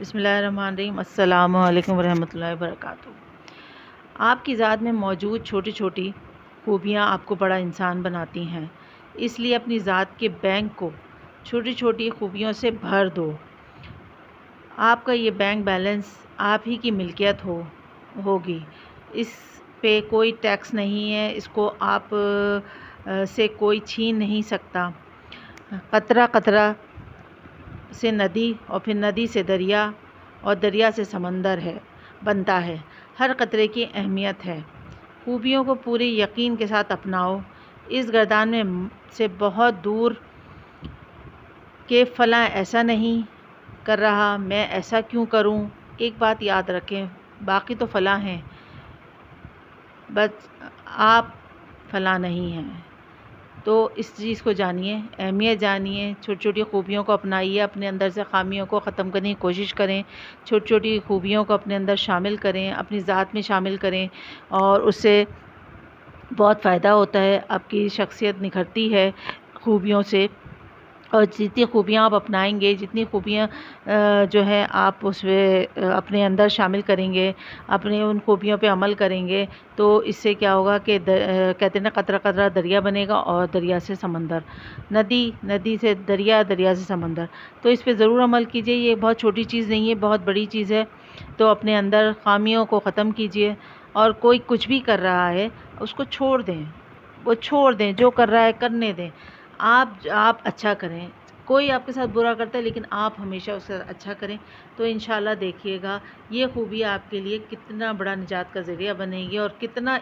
بسم اللہ الرحمن الرحیم۔ السلام علیکم ورحمۃ اللہ وبرکاتہ۔ آپ کی ذات میں موجود چھوٹی چھوٹی خوبیاں آپ کو بڑا انسان بناتی ہیں، اس لیے اپنی ذات کے بینک کو چھوٹی چھوٹی خوبیوں سے بھر دو۔ آپ کا یہ بینک بیلنس آپ ہی کی ملکیت ہوگی، اس پہ کوئی ٹیکس نہیں ہے، اس کو آپ سے کوئی چھین نہیں سکتا۔ قطرہ قطرہ سے ندی اور پھر ندی سے دریا اور دریا سے سمندر بنتا ہے۔ ہر قطرے کی اہمیت ہے۔ خوبیوں کو پورے یقین کے ساتھ اپناؤ، اس گردان میں سے بہت دور کہ فلاں ایسا نہیں کر رہا، میں ایسا کیوں کروں۔ ایک بات یاد رکھیں، باقی تو فلاں ہیں، بس آپ فلاں نہیں ہیں۔ تو اس چیز کو جانیے، اہمیت جانیے، چھوٹی چھوٹی خوبیوں کو اپنائیے، اپنے اندر سے خامیوں کو ختم کرنے کی کوشش کریں، چھوٹی چھوٹی خوبیوں کو اپنے اندر شامل کریں، اپنی ذات میں شامل کریں، اور اس سے بہت فائدہ ہوتا ہے۔ آپ کی شخصیت نکھرتی ہے خوبیوں سے، اور جتنی خوبیاں آپ اپنائیں گے، جتنی خوبیاں جو ہے آپ اس میں اپنے اندر شامل کریں گے، اپنے ان خوبیوں پہ عمل کریں گے، تو اس سے کیا ہوگا کہ کہتے ہیں نا، قطرہ قطرہ دریا بنے گا، اور دریا سے سمندر، ندی سے دریا، دریا سے سمندر۔ تو اس پہ ضرور عمل کیجئے، یہ بہت چھوٹی چیز نہیں ہے، بہت بڑی چیز ہے۔ تو اپنے اندر خامیوں کو ختم کیجئے، اور کوئی کچھ بھی کر رہا ہے اس کو چھوڑ دیں، وہ چھوڑ دیں، جو کر رہا ہے کرنے دیں۔ آپ اچھا کریں، کوئی آپ کے ساتھ برا کرتا ہے لیکن آپ ہمیشہ اس سے اچھا کریں، تو انشاءاللہ دیکھیے گا یہ خوبی آپ کے لیے کتنا بڑا نجات کا ذریعہ بنے گی، اور کتنا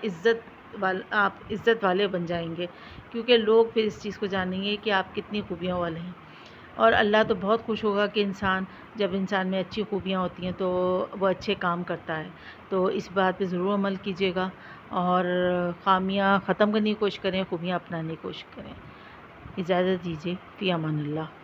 آپ عزت والے بن جائیں گے، کیونکہ لوگ پھر اس چیز کو جانیں گے کہ آپ کتنی خوبیاں والے ہیں۔ اور اللہ تو بہت خوش ہوگا کہ جب انسان میں اچھی خوبیاں ہوتی ہیں تو وہ اچھے کام کرتا ہے۔ تو اس بات پہ ضرور عمل کیجیے گا، اور خامیاں ختم کرنے کی کوشش کریں، خوبیاں اپنانے کی کوشش کریں۔ اجازت دیجیے، فی امان اللہ۔